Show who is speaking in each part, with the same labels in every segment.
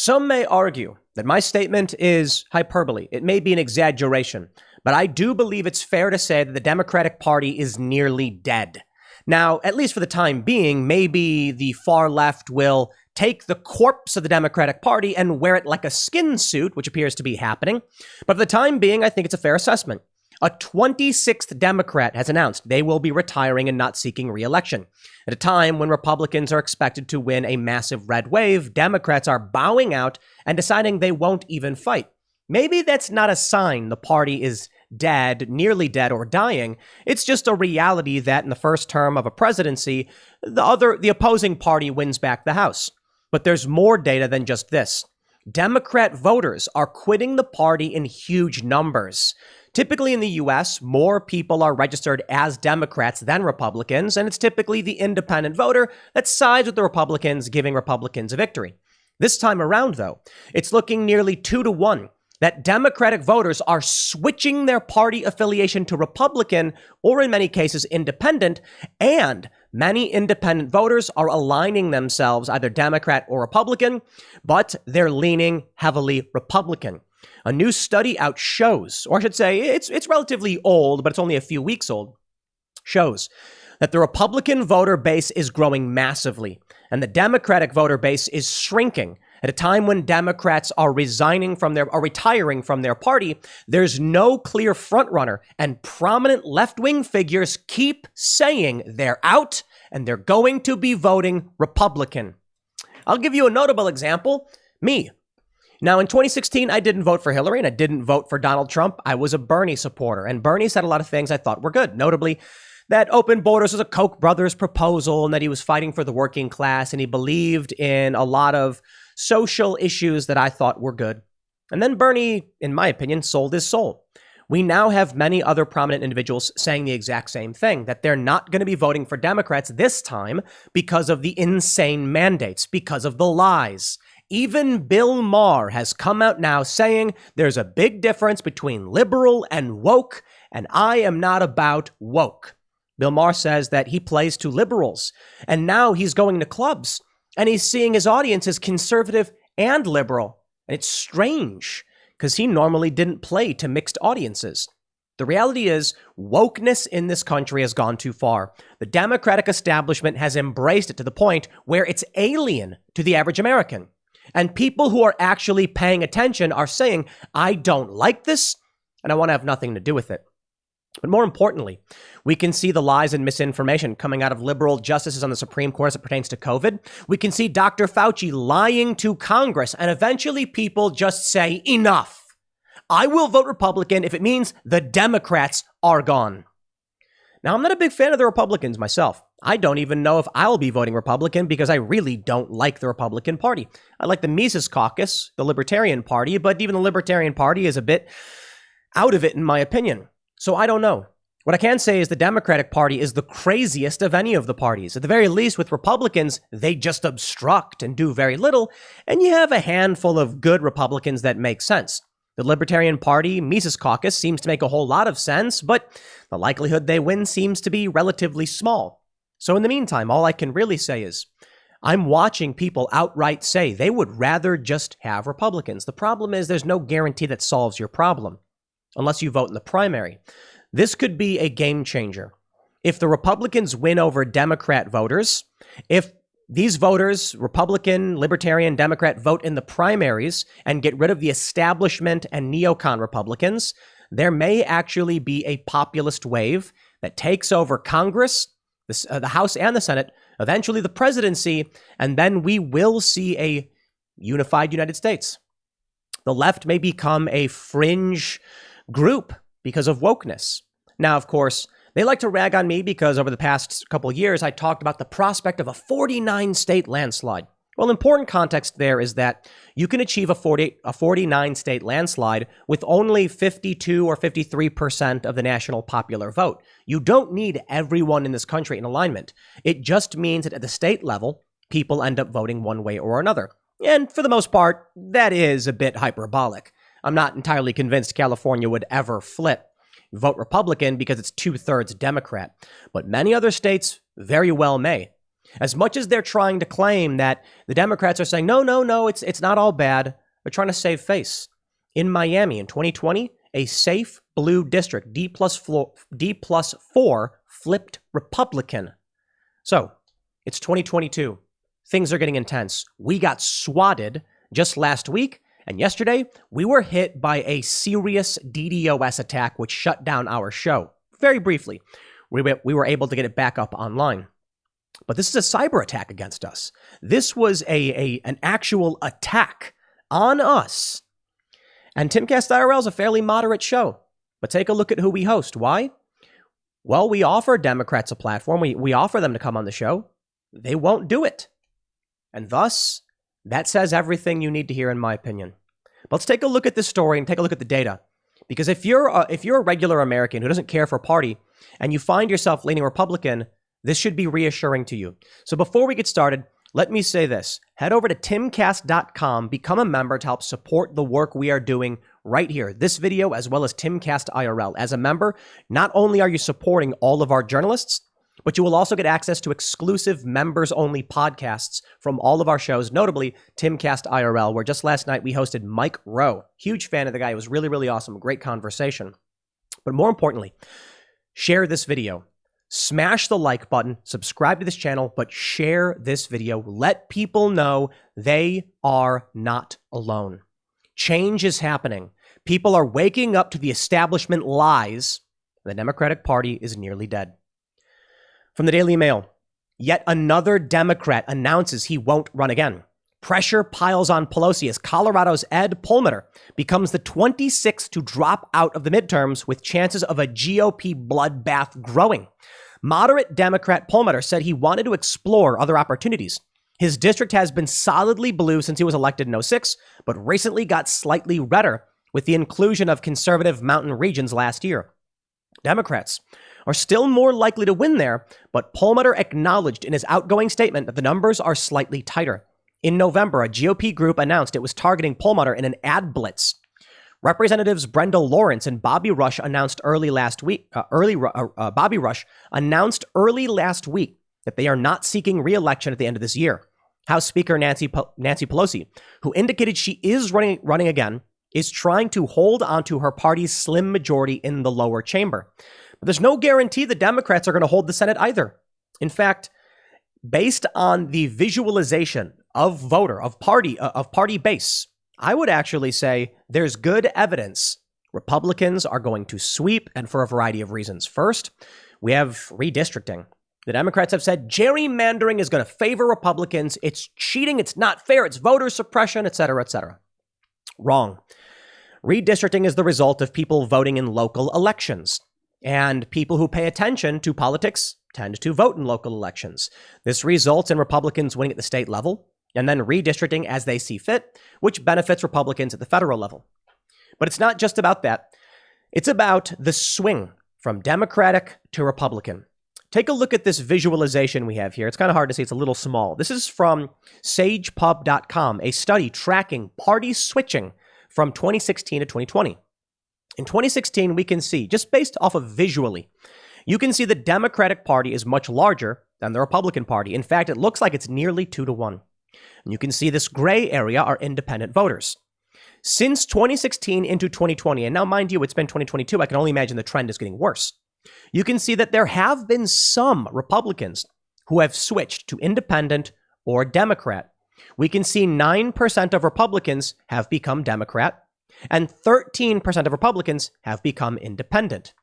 Speaker 1: Some may argue that my statement is hyperbole. It may be an exaggeration, but I do believe it's fair to say that the Democratic Party is nearly dead. Now, at least for the time being, maybe the far left will take the corpse of the Democratic Party and wear it like a skin suit, which appears to be happening. But for the time being, I think it's a fair assessment. A 26th Democrat has announced they will be retiring and not seeking re-election. At a time when Republicans are expected to win a massive red wave, Democrats are bowing out and deciding they won't even fight. Maybe that's not a sign the party is dead, nearly dead, or dying. It's just a reality that in the first term of a presidency, the opposing party wins back the House. But there's more data than just this. Democrat voters are quitting the party in huge numbers. Typically in the U.S., more people are registered as Democrats than Republicans, and it's typically the independent voter that sides with the Republicans, giving Republicans a victory. This time around, though, it's looking nearly 2-1 that Democratic voters are switching their party affiliation to Republican, or in many cases independent, and many independent voters are aligning themselves either Democrat or Republican, but they're leaning heavily Republican. A new study out shows, or I should say it's relatively old, but it's only a few weeks old, shows that the Republican voter base is growing massively and the Democratic voter base is shrinking. At a time when Democrats are retiring from their party, there's no clear frontrunner, and prominent left-wing figures keep saying they're out and they're going to be voting Republican. I'll give you a notable example. Me. Now, in 2016, I didn't vote for Hillary and I didn't vote for Donald Trump. I was a Bernie supporter, and Bernie said a lot of things I thought were good, notably that open borders was a Koch brothers proposal and that he was fighting for the working class, and he believed in a lot of social issues that I thought were good. And then Bernie, in my opinion, sold his soul. We now have many other prominent individuals saying the exact same thing, that they're not going to be voting for Democrats this time because of the insane mandates, because of the lies. Even Bill Maher has come out now saying there's a big difference between liberal and woke, and I am not about woke. Bill Maher says that he plays to liberals, and now he's going to clubs, and he's seeing his audience as conservative and liberal. And it's strange, because he normally didn't play to mixed audiences. The reality is, wokeness in this country has gone too far. The Democratic establishment has embraced it to the point where it's alien to the average American. And people who are actually paying attention are saying, I don't like this, and I want to have nothing to do with it. But more importantly, we can see the lies and misinformation coming out of liberal justices on the Supreme Court as it pertains to COVID. We can see Dr. Fauci lying to Congress, and eventually people just say, enough. I will vote Republican if it means the Democrats are gone. Now, I'm not a big fan of the Republicans myself. I don't even know if I'll be voting Republican because I really don't like the Republican Party. I like the Mises Caucus, the Libertarian Party, but even the Libertarian Party is a bit out of it in my opinion. So I don't know. What I can say is the Democratic Party is the craziest of any of the parties. At the very least, with Republicans, they just obstruct and do very little, and you have a handful of good Republicans that make sense. The Libertarian Party, Mises Caucus, seems to make a whole lot of sense, but the likelihood they win seems to be relatively small. So in the meantime, all I can really say is I'm watching people outright say they would rather just have Republicans. The problem is there's no guarantee that solves your problem unless you vote in the primary. This could be a game changer. If the Republicans win over Democrat voters, if these voters, Republican, Libertarian, Democrat, vote in the primaries and get rid of the establishment and neocon Republicans, there may actually be a populist wave that takes over Congress, the House and the Senate, eventually the presidency, and then we will see a unified United States. The left may become a fringe group because of wokeness. Now, of course, they like to rag on me because over the past couple of years, I talked about the prospect of a 49-state landslide. Well, important context there is that you can achieve a 49-state landslide with only 52 or 53% of the national popular vote. You don't need everyone in this country in alignment. It just means that at the state level, people end up voting one way or another. And for the most part, that is a bit hyperbolic. I'm not entirely convinced California would ever flip, vote Republican because it's 2/3 Democrat. But many other states very well may. As much as they're trying to claim that the Democrats are saying, no, it's not all bad, they're trying to save face. In Miami in 2020, a safe blue district, D+4, flipped Republican. So it's 2022. Things are getting intense. We got swatted just last week, and yesterday we were hit by a serious DDoS attack, which shut down our show. Very briefly, we were able to get it back up online. But this is a cyber attack against us. This was an actual attack on us. And Timcast IRL is a fairly moderate show. But take a look at who we host. Why? Well, we offer Democrats a platform. We offer them to come on the show. They won't do it. And thus, that says everything you need to hear, in my opinion. But let's take a look at this story and take a look at the data. Because if you're a regular American who doesn't care for a party and you find yourself leaning Republican, this should be reassuring to you. So before we get started, let me say this. Head over to timcast.com, become a member to help support the work we are doing right here, this video, as well as Timcast IRL. As a member, not only are you supporting all of our journalists, but you will also get access to exclusive members-only podcasts from all of our shows, notably Timcast IRL, where just last night we hosted Mike Rowe. Huge fan of the guy. It was really, really awesome. Great conversation. But more importantly, share this video. Smash the like button, subscribe to this channel, but share this video. Let people know they are not alone. Change is happening. People are waking up to the establishment lies. The Democratic Party is nearly dead. From the Daily Mail, yet another Democrat announces he won't run again. Pressure piles on Pelosi as Colorado's Ed Perlmutter becomes the 26th to drop out of the midterms, with chances of a GOP bloodbath growing. Moderate Democrat Perlmutter said he wanted to explore other opportunities. His district has been solidly blue since he was elected in 2006, but recently got slightly redder with the inclusion of conservative mountain regions last year. Democrats are still more likely to win there, but Perlmutter acknowledged in his outgoing statement that the numbers are slightly tighter. In November, a GOP group announced it was targeting Perlmutter in an ad blitz. Representatives Brenda Lawrence and Bobby Rush announced early last week that they are not seeking re-election at the end of this year. House Speaker Nancy Pelosi, who indicated she is running again, is trying to hold onto her party's slim majority in the lower chamber. But there's no guarantee the Democrats are going to hold the Senate either. In fact, based on the visualization of party base, I would actually say there's good evidence Republicans are going to sweep, and for a variety of reasons. First, we have redistricting. The Democrats have said gerrymandering is going to favor Republicans. It's cheating. It's not fair. It's voter suppression, et cetera, et cetera. Wrong. Redistricting is the result of people voting in local elections. And people who pay attention to politics tend to vote in local elections. This results in Republicans winning at the state level and then redistricting as they see fit, which benefits Republicans at the federal level. But it's not just about that. It's about the swing from Democratic to Republican. Take a look at this visualization we have here. It's kind of hard to see. It's a little small. This is from sagepub.com, a study tracking party switching from 2016 to 2020. In 2016, we can see, just based off of visually, you can see the Democratic Party is much larger than the Republican Party. In fact, it looks like it's nearly 2-1. And you can see this gray area are independent voters. Since 2016 into 2020, and now mind you, it's been 2022, I can only imagine the trend is getting worse. You can see that there have been some Republicans who have switched to independent or Democrat. We can see 9% of Republicans have become Democrat, and 13% of Republicans have become independent.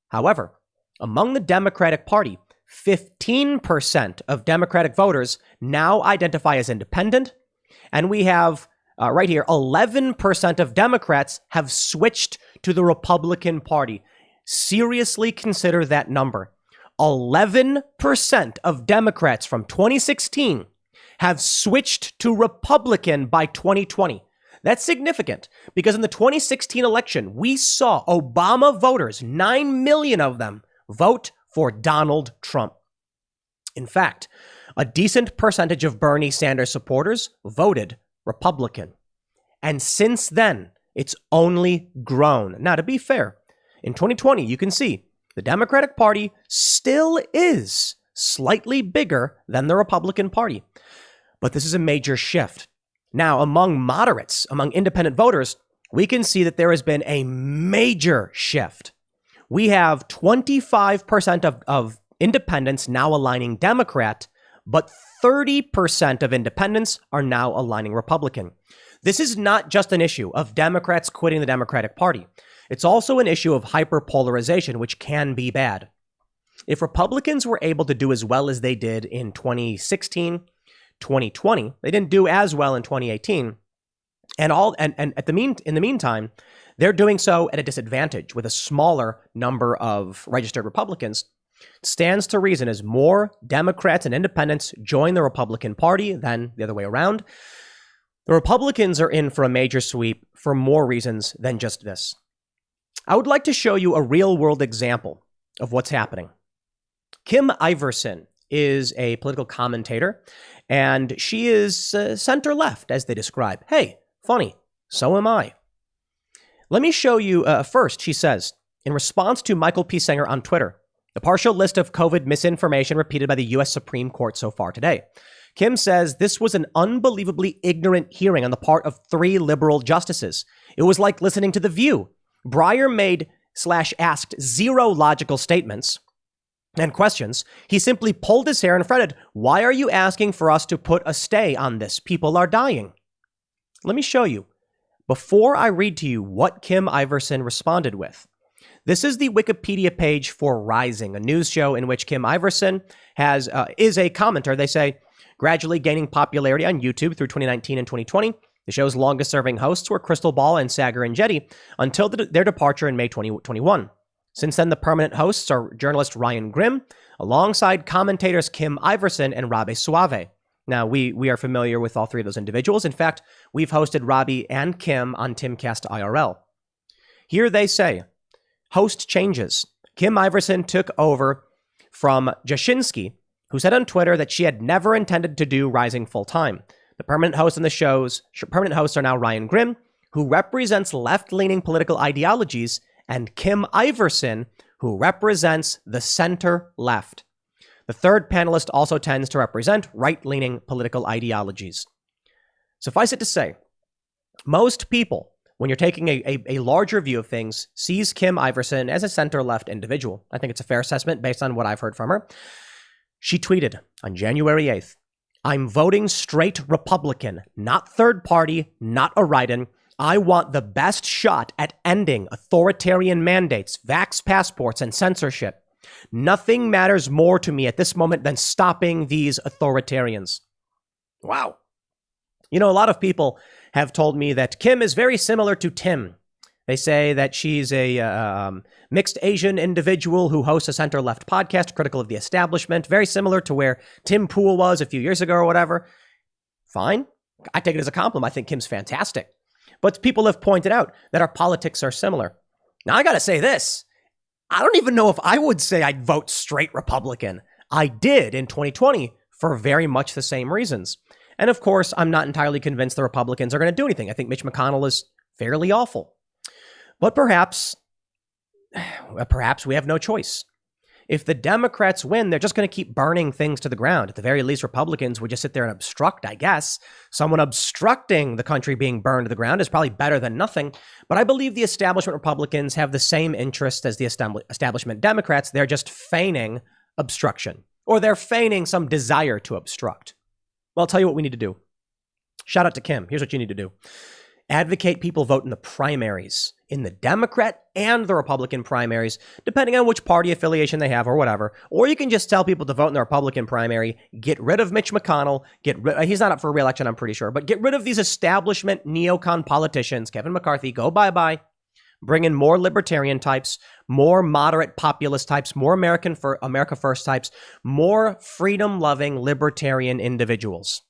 Speaker 1: However, among the Democratic Party, 15% of Democratic voters now identify as independent, and we have right here, 11% of Democrats have switched to the Republican Party. Seriously consider that number. 11% of Democrats from 2016 have switched to Republican by 2020. That's significant because in the 2016 election, we saw Obama voters, 9 million of them, vote for Donald Trump. In fact, a decent percentage of Bernie Sanders supporters voted Republican. And since then, it's only grown. Now, to be fair, in 2020, you can see the Democratic Party still is slightly bigger than the Republican Party. But this is a major shift. Now, among moderates, among independent voters, we can see that there has been a major shift. We have 25% of independents now aligning Democrat, but 30% of independents are now aligning Republican. This is not just an issue of Democrats quitting the Democratic Party. It's also an issue of hyperpolarization, which can be bad. If Republicans were able to do as well as they did in 2016, 2020, they didn't do as well in 2018. And in the meantime, they're doing so at a disadvantage with a smaller number of registered Republicans. It stands to reason as more Democrats and independents join the Republican Party than the other way around. The Republicans are in for a major sweep for more reasons than just this. I would like to show you a real-world example of what's happening. Kim Iversen is a political commentator, and she is center-left, as they describe. Hey, funny, so am I. Let me show you first, she says, in response to Michael P. Singer on Twitter, the partial list of COVID misinformation repeated by the U.S. Supreme Court so far today. Kim says this was an unbelievably ignorant hearing on the part of 3 liberal justices. It was like listening to The View. Breyer made/asked 0 logical statements and questions. He simply pulled his hair and fretted, "Why are you asking for us to put a stay on this? People are dying." Let me show you. Before I read to you what Kim Iversen responded with, this is the Wikipedia page for Rising, a news show in which Kim Iversen is a commenter. They say, gradually gaining popularity on YouTube through 2019 and 2020. The show's longest-serving hosts were Crystal Ball and Sagar and Jetty until their departure in May 2021. Since then, the permanent hosts are journalist Ryan Grimm, alongside commentators Kim Iversen and Rabe Suave. Now, we are familiar with all 3 of those individuals. In fact, we've hosted Rabi and Kim on Timcast IRL. Here they say, host changes. Kim Iversen took over from Jashinsky, who said on Twitter that she had never intended to do Rising full-time. The permanent hosts are now Ryan Grimm, who represents left-leaning political ideologies, and Kim Iversen, who represents the center-left. The third panelist also tends to represent right-leaning political ideologies. Suffice it to say, most people, when you're taking a larger view of things, sees Kim Iversen as a center-left individual. I think it's a fair assessment based on what I've heard from her. She tweeted on January 8th, "I'm voting straight Republican, not third party, not a write-in. I want the best shot at ending authoritarian mandates, vax passports, and censorship. Nothing matters more to me at this moment than stopping these authoritarians." Wow. You know, a lot of people have told me that Kim is very similar to Tim. They say that she's a mixed Asian individual who hosts a center-left podcast critical of the establishment, very similar to where Tim Pool was a few years ago or whatever. Fine. I take it as a compliment. I think Kim's fantastic. But people have pointed out that our politics are similar. Now, I got to say this. I don't even know if I would say I'd vote straight Republican. I did in 2020 for very much the same reasons. And of course, I'm not entirely convinced the Republicans are going to do anything. I think Mitch McConnell is fairly awful. But perhaps we have no choice. If the Democrats win, they're just going to keep burning things to the ground. At the very least, Republicans would just sit there and obstruct, I guess. Someone obstructing the country being burned to the ground is probably better than nothing. But I believe the establishment Republicans have the same interest as the establishment Democrats. They're just feigning obstruction, or they're feigning some desire to obstruct. Well, I'll tell you what we need to do. Shout out to Kim. Here's what you need to do. Advocate people vote in the primaries, in the Democrat and the Republican primaries, depending on which party affiliation they have or whatever. Or you can just tell people to vote in the Republican primary, get rid of Mitch McConnell, he's not up for re-election, I'm pretty sure, but get rid of these establishment neocon politicians, Kevin McCarthy, go bye-bye. Bring in more libertarian types, more moderate populist types, more America First types, more freedom-loving libertarian individuals.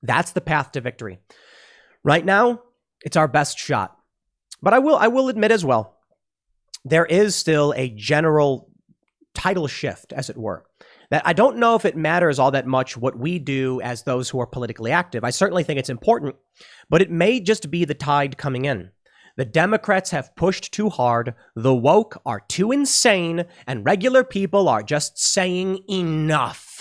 Speaker 1: That's the path to victory. Right now, it's our best shot. But I will admit as well, there is still a general tidal shift, as it were, that I don't know if it matters all that much what we do as those who are politically active. I certainly think it's important, but it may just be the tide coming in. The Democrats have pushed too hard, the woke are too insane, and regular people are just saying enough.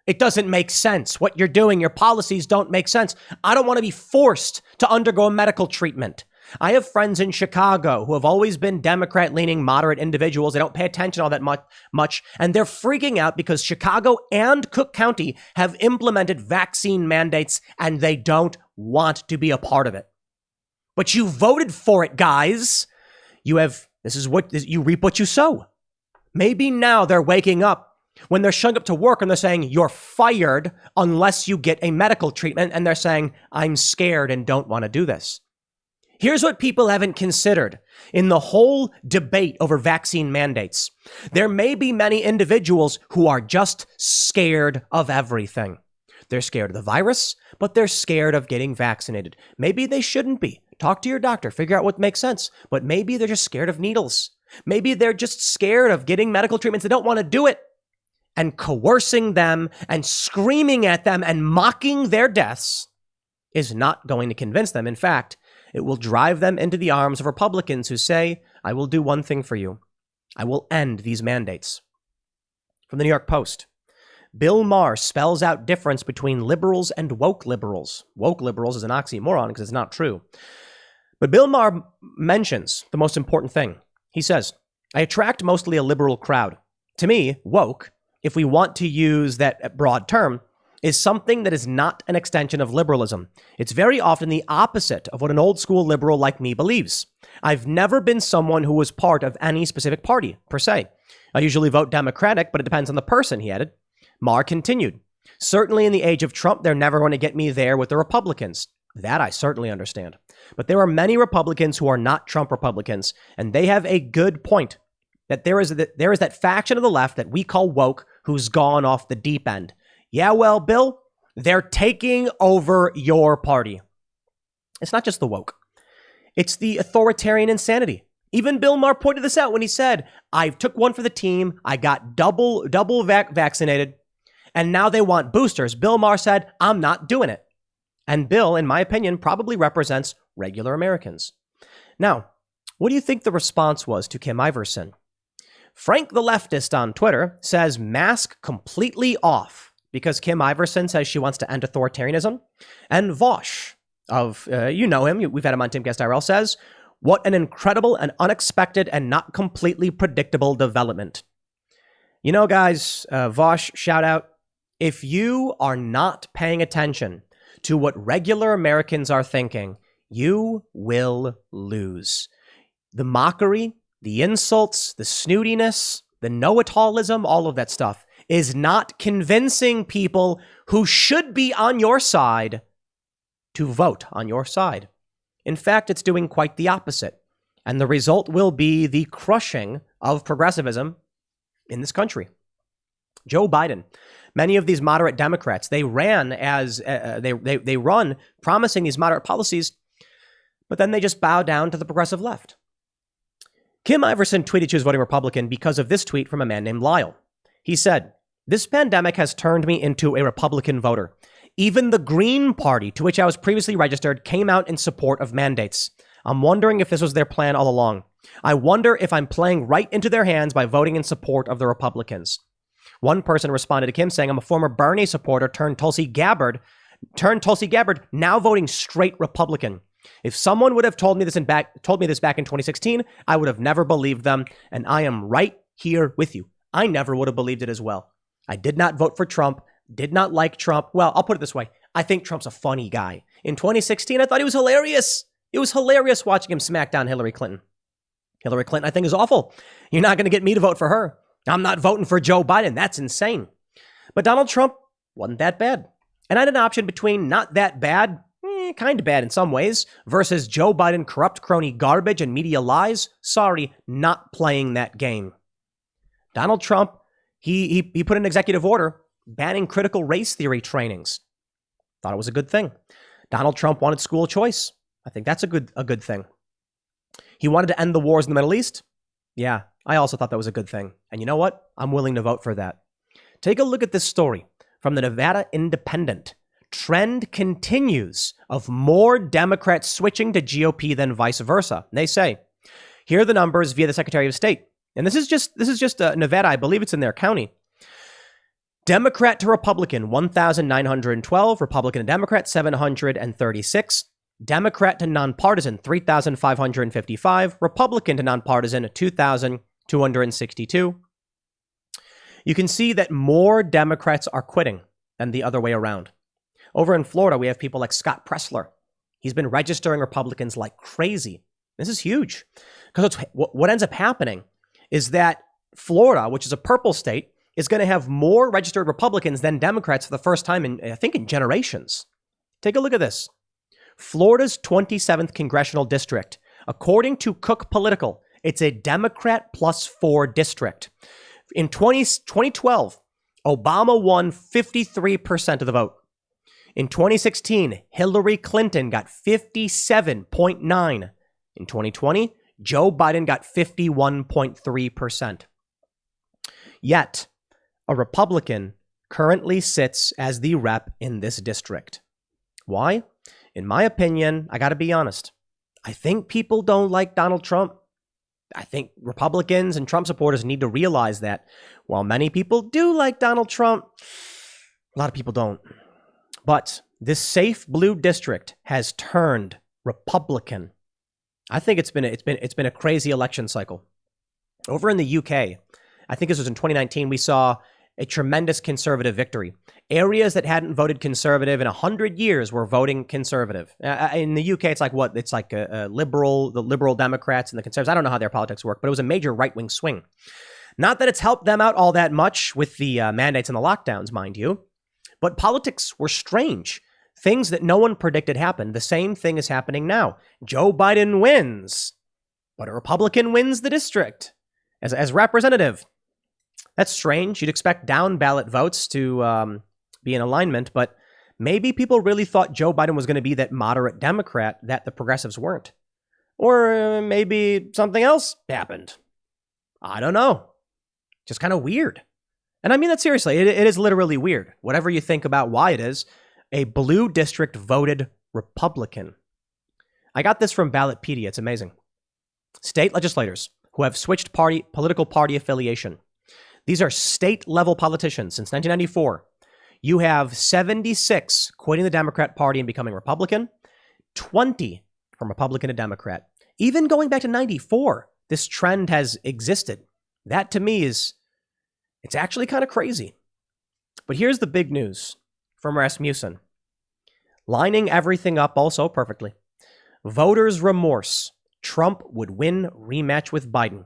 Speaker 1: It doesn't make sense. What you're doing, your policies don't make sense. I don't want to be forced to undergo a medical treatment. I have friends in Chicago who have always been Democrat-leaning, moderate individuals. They don't pay attention all that much, and they're freaking out because Chicago and Cook County have implemented vaccine mandates, and they don't want to be a part of it. But you voted for it, guys. You reap what you sow. Maybe now they're waking up when they're showing up to work and they're saying, you're fired unless you get a medical treatment. And they're saying, I'm scared and don't want to do this. Here's what people haven't considered in the whole debate over vaccine mandates. There may be many individuals who are just scared of everything. They're scared of the virus, but they're scared of getting vaccinated. Maybe they shouldn't be. Talk to your doctor, figure out what makes sense. But maybe they're just scared of needles. Maybe they're just scared of getting medical treatments. They don't want to do it. And coercing them and screaming at them and mocking their deaths is not going to convince them. In fact, it will drive them into the arms of Republicans who say, I will do one thing for you. I will end these mandates. From the New York Post, Bill Maher spells out difference between liberals and woke liberals. Woke liberals is an oxymoron because it's not true. But Bill Maher mentions the most important thing. He says, I attract mostly a liberal crowd. To me, woke, if we want to use that broad term, is something that is not an extension of liberalism. It's very often the opposite of what an old school liberal like me believes. I've never been someone who was part of any specific party, per se. I usually vote Democratic, but it depends on the person, he added. Maher continued, certainly in the age of Trump, they're never going to get me there with the Republicans. That I certainly understand. But there are many Republicans who are not Trump Republicans, and they have a good point that there is that faction of the left that we call woke who's gone off the deep end. Yeah, well, Bill, they're taking over your party. It's not just the woke. It's the authoritarian insanity. Even Bill Maher pointed this out when he said, I took one for the team. I got double vaccinated, and now they want boosters. Bill Maher said, I'm not doing it. And Bill, in my opinion, probably represents regular Americans. Now, what do you think the response was to Kim Iverson? Frank the Leftist on Twitter says mask completely off because Kim Iverson says she wants to end authoritarianism. And Vosh, you know him, we've had him on Timcast IRL, says, what an incredible and unexpected and not completely predictable development. You know, guys, Vosh, shout out. If you are not paying attention to what regular Americans are thinking, you will lose. The mockery, the insults, the snootiness, the know-it-allism, all of that stuff is not convincing people who should be on your side to vote on your side. In fact, it's doing quite the opposite. And the result will be the crushing of progressivism in this country. Joe Biden, many of these moderate Democrats, they ran as they run promising these moderate policies, but then they just bow down to the progressive left. Kim Iverson tweeted she was voting Republican because of this tweet from a man named Lyle. He said, this pandemic has turned me into a Republican voter. Even the Green Party, to which I was previously registered, came out in support of mandates. I'm wondering if this was their plan all along. I wonder if I'm playing right into their hands by voting in support of the Republicans. One person responded to Kim saying, I'm a former Bernie supporter turned Tulsi Gabbard, now voting straight Republican. If someone would have told me this back in 2016, I would have never believed them. And I am right here with you. I never would have believed it as well. I did not vote for Trump, did not like Trump. Well, I'll put it this way. I think Trump's a funny guy. In 2016, I thought he was hilarious. It was hilarious watching him smack down Hillary Clinton. Hillary Clinton, I think, is awful. You're not going to get me to vote for her. I'm not voting for Joe Biden. That's insane. But Donald Trump wasn't that bad. And I had an option between not that bad, kind of bad in some ways, versus Joe Biden, corrupt crony garbage and media lies. Sorry, not playing that game. Donald Trump, he put an executive order banning critical race theory trainings. Thought it was a good thing. Donald Trump wanted school choice. I think that's a good thing. He wanted to end the wars in the Middle East. Yeah, I also thought that was a good thing. And you know what? I'm willing to vote for that. Take a look at this story from the Nevada Independent. trend continues of more Democrats switching to GOP than vice versa. They say, here are the numbers via the Secretary of State. And this is just Nevada. I believe it's in their county. Democrat to Republican, 1,912. Republican to Democrat, 736. Democrat to nonpartisan, 3,555. Republican to nonpartisan, 2,262. You can see that more Democrats are quitting than the other way around. Over in Florida, we have people like Scott Pressler. He's been registering Republicans like crazy. This is huge. Because what ends up happening is that Florida, which is a purple state, is going to have more registered Republicans than Democrats for the first time in generations. Take a look at this. Florida's 27th congressional district. According to Cook Political, it's a Democrat +4 district. In 2012, Obama won 53% of the vote. In 2016, Hillary Clinton got 57.9%. In 2020, Joe Biden got 51.3%. Yet, a Republican currently sits as the rep in this district. Why? In my opinion, I got to be honest. I think people don't like Donald Trump. I think Republicans and Trump supporters need to realize that while many people do like Donald Trump, a lot of people don't. But this safe blue district has turned Republican. I think it's been a crazy election cycle. Over in the UK, I think this was in 2019, we saw a tremendous conservative victory. Areas that hadn't voted conservative in 100 years were voting conservative. In the UK, it's like what? It's like the liberal Democrats and the conservatives. I don't know how their politics work, but it was a major right-wing swing. Not that it's helped them out all that much with the mandates and the lockdowns, mind you, but politics were strange. Things that no one predicted happened. The same thing is happening now. Joe Biden wins, but a Republican wins the district as representative. That's strange. You'd expect down ballot votes to be in alignment, but maybe people really thought Joe Biden was going to be that moderate Democrat that the progressives weren't. Or maybe something else happened. I don't know. Just kind of weird. And I mean that seriously. It is literally weird. Whatever you think about why it is, a blue district voted Republican. I got this from Ballotpedia. It's amazing. State legislators who have switched political party affiliation. These are state-level politicians since 1994. You have 76 quitting the Democrat Party and becoming Republican, 20 from Republican to Democrat. Even going back to 94, this trend has existed. That, to me, it's actually kind of crazy. But here's the big news from Rasmussen. Lining everything up also perfectly. Voters' remorse. Trump would win rematch with Biden.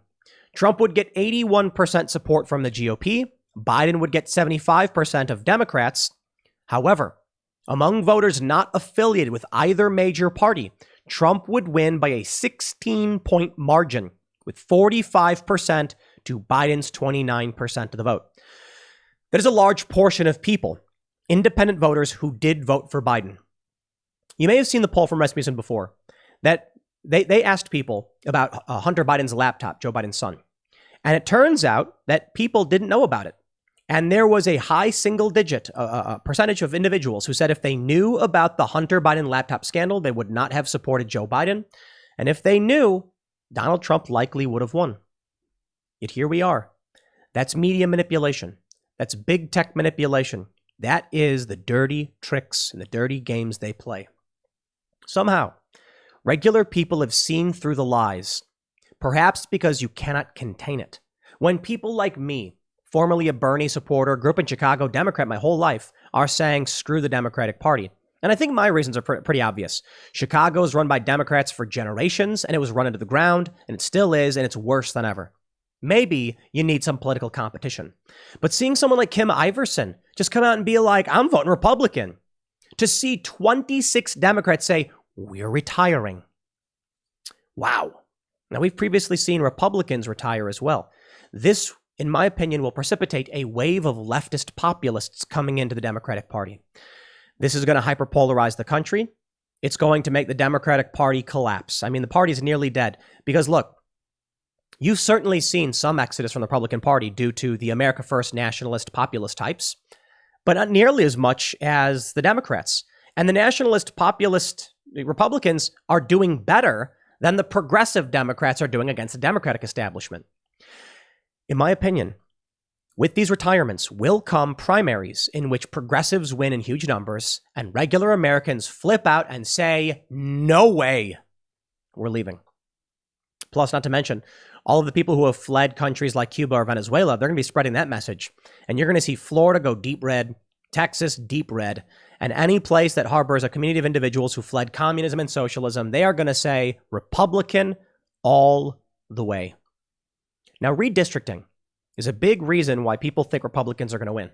Speaker 1: Trump would get 81% support from the GOP. Biden would get 75% of Democrats. However, among voters not affiliated with either major party, Trump would win by a 16-point margin with 45% to Biden's 29% of the vote. That is a large portion of people, independent voters who did vote for Biden. You may have seen the poll from Rasmussen before that they asked people about Hunter Biden's laptop, Joe Biden's son. And it turns out that people didn't know about it. And there was a high single-digit percentage of individuals who said if they knew about the Hunter Biden laptop scandal, they would not have supported Joe Biden. And if they knew, Donald Trump likely would have won. Yet here we are. That's media manipulation. That's big tech manipulation. That is the dirty tricks and the dirty games they play. Somehow, regular people have seen through the lies, perhaps because you cannot contain it. When people like me, formerly a Bernie supporter, grew up in Chicago, Democrat my whole life, are saying screw the Democratic Party. And I think my reasons are pretty obvious. Chicago is run by Democrats for generations, and it was run into the ground, and it still is, and it's worse than ever. Maybe you need some political competition. But seeing someone like Kim Iverson just come out and be like, I'm voting Republican, to see 26 Democrats say, we're retiring. Wow. Now, we've previously seen Republicans retire as well. This, in my opinion, will precipitate a wave of leftist populists coming into the Democratic Party. This is going to hyperpolarize the country. It's going to make the Democratic Party collapse. I mean, the party is nearly dead because, look, you've certainly seen some exodus from the Republican Party due to the America First nationalist populist types. but not nearly as much as the Democrats. And the nationalist populist Republicans are doing better than the progressive Democrats are doing against the Democratic establishment. In my opinion, with these retirements will come primaries in which progressives win in huge numbers and regular Americans flip out and say, no way, we're leaving. Plus, not to mention, all of the people who have fled countries like Cuba or Venezuela, they're going to be spreading that message. And you're going to see Florida go deep red, Texas deep red, and any place that harbors a community of individuals who fled communism and socialism, they are going to say Republican all the way. Now, redistricting is a big reason why people think Republicans are going to win.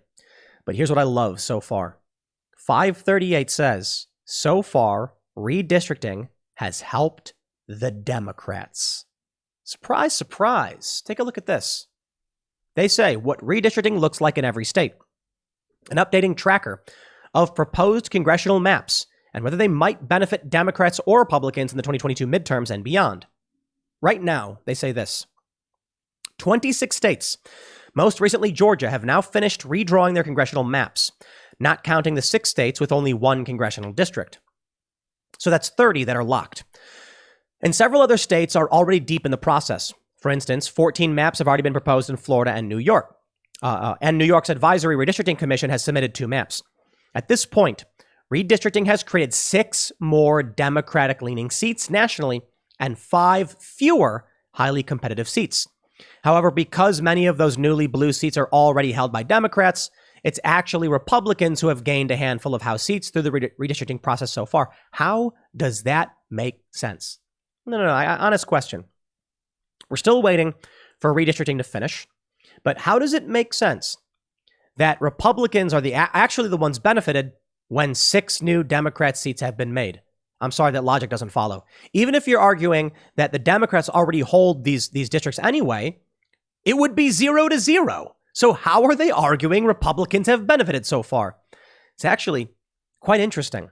Speaker 1: But here's what I love so far. 538 says, so far, redistricting has helped the Democrats. Surprise, surprise. Take a look at this. They say what redistricting looks like in every state. An updating tracker of proposed congressional maps and whether they might benefit Democrats or Republicans in the 2022 midterms and beyond. Right now, they say this. 26 states, most recently Georgia, have now finished redrawing their congressional maps, not counting the 6 states with only 1 congressional district. So that's 30 that are locked. And several other states are already deep in the process. For instance, 14 maps have already been proposed in Florida and New York. And New York's Advisory Redistricting Commission has submitted 2 maps. At this point, redistricting has created 6 more Democratic-leaning seats nationally and 5 fewer highly competitive seats. However, because many of those newly blue seats are already held by Democrats, it's actually Republicans who have gained a handful of House seats through the redistricting process so far. How does that make sense? No, honest question. We're still waiting for redistricting to finish, but how does it make sense that Republicans are actually the ones benefited when 6 new Democrat seats have been made? I'm sorry, that logic doesn't follow. Even if you're arguing that the Democrats already hold these districts anyway, it would be 0-0. So how are they arguing Republicans have benefited so far? It's actually quite interesting.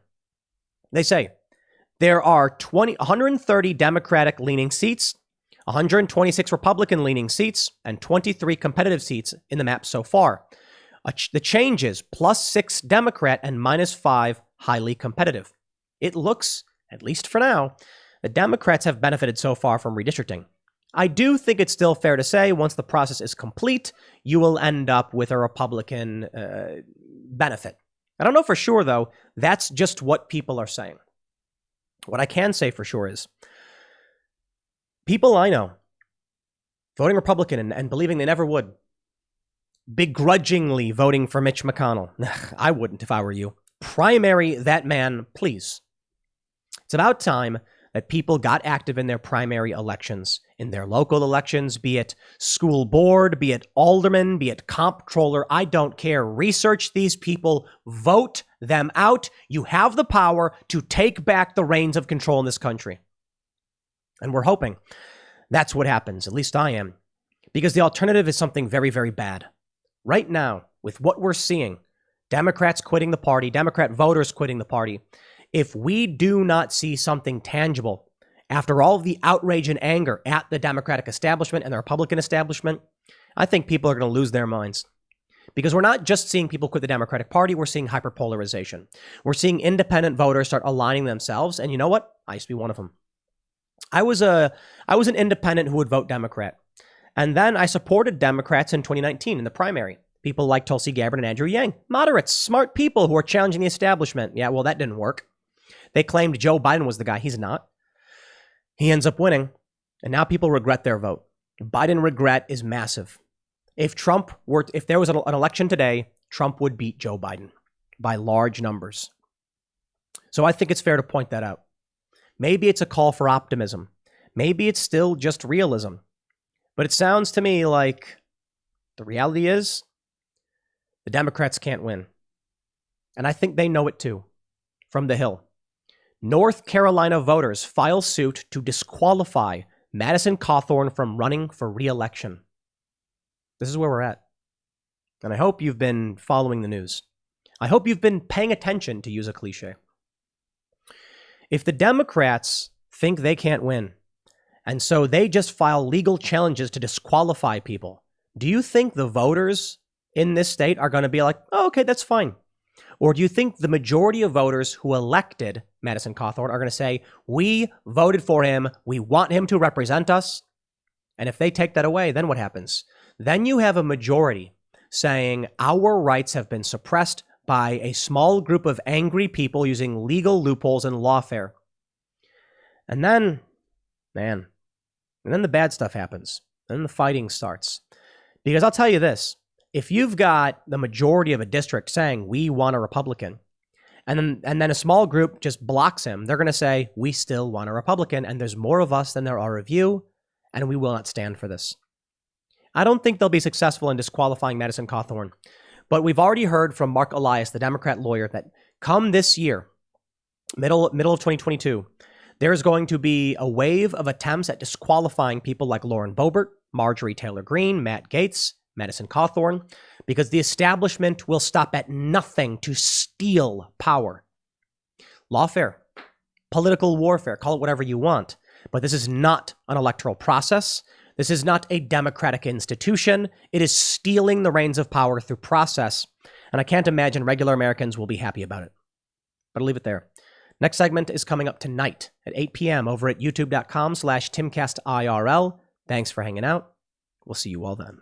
Speaker 1: They say there are 130 Democratic-leaning seats, 126 Republican-leaning seats, and 23 competitive seats in the map so far. The change is +6 Democrat and -5 highly competitive. It looks, at least for now, the Democrats have benefited so far from redistricting. I do think it's still fair to say once the process is complete, you will end up with a Republican benefit. I don't know for sure, though. That's just what people are saying. What I can say for sure is people I know voting Republican and believing they never would, begrudgingly voting for Mitch McConnell. I wouldn't if I were you. Primary that man, please. It's about time that people got active in their primary elections, in their local elections, be it school board, be it alderman, be it comptroller. I don't care. Research these people. Vote them out. You have the power to take back the reins of control in this country. And we're hoping that's what happens. At least I am. Because the alternative is something very, very bad. Right now, with what we're seeing, Democrats quitting the party, Democrat voters quitting the party, if we do not see something tangible after all of the outrage and anger at the Democratic establishment and the Republican establishment, I think people are going to lose their minds. Because we're not just seeing people quit the Democratic Party, we're seeing hyperpolarization. We're seeing independent voters start aligning themselves, and you know what? I used to be one of them. I was an independent who would vote Democrat. And then I supported Democrats in 2019 in the primary. People like Tulsi Gabbard and Andrew Yang. Moderates, smart people who are challenging the establishment. Yeah, well, that didn't work. They claimed Joe Biden was the guy. He's not. He ends up winning. And now people regret their vote. Biden regret is massive. If there was an election today, Trump would beat Joe Biden by large numbers. So I think it's fair to point that out. Maybe it's a call for optimism. Maybe it's still just realism. But it sounds to me like the reality is the Democrats can't win. And I think they know it too. From the Hill. North Carolina voters file suit to disqualify Madison Cawthorn from running for re-election. This is where we're at. And I hope you've been following the news. I hope you've been paying attention, to use a cliche. If the Democrats think they can't win, and so they just file legal challenges to disqualify people, do you think the voters in this state are going to be like, oh, okay, that's fine? Or do you think the majority of voters who elected Madison Cawthorn are going to say, we voted for him, we want him to represent us? And if they take that away, then what happens? Then you have a majority saying our rights have been suppressed by a small group of angry people using legal loopholes and lawfare. And then, man, the bad stuff happens. Then the fighting starts. Because I'll tell you this, if you've got the majority of a district saying we want a Republican, and then a small group just blocks him, they're going to say, we still want a Republican, and there's more of us than there are of you, and we will not stand for this. I don't think they'll be successful in disqualifying Madison Cawthorn, but we've already heard from Mark Elias, the Democrat lawyer, that come this year, middle of 2022, there's going to be a wave of attempts at disqualifying people like Lauren Boebert, Marjorie Taylor Greene, Matt Gaetz, Madison Cawthorn, because the establishment will stop at nothing to steal power. Lawfare, political warfare, call it whatever you want, but this is not an electoral process. This is not a democratic institution. It is stealing the reins of power through process, and I can't imagine regular Americans will be happy about it. But I'll leave it there. Next segment is coming up tonight at 8 p.m. over at youtube.com/TimcastIRL. Thanks for hanging out. We'll see you all then.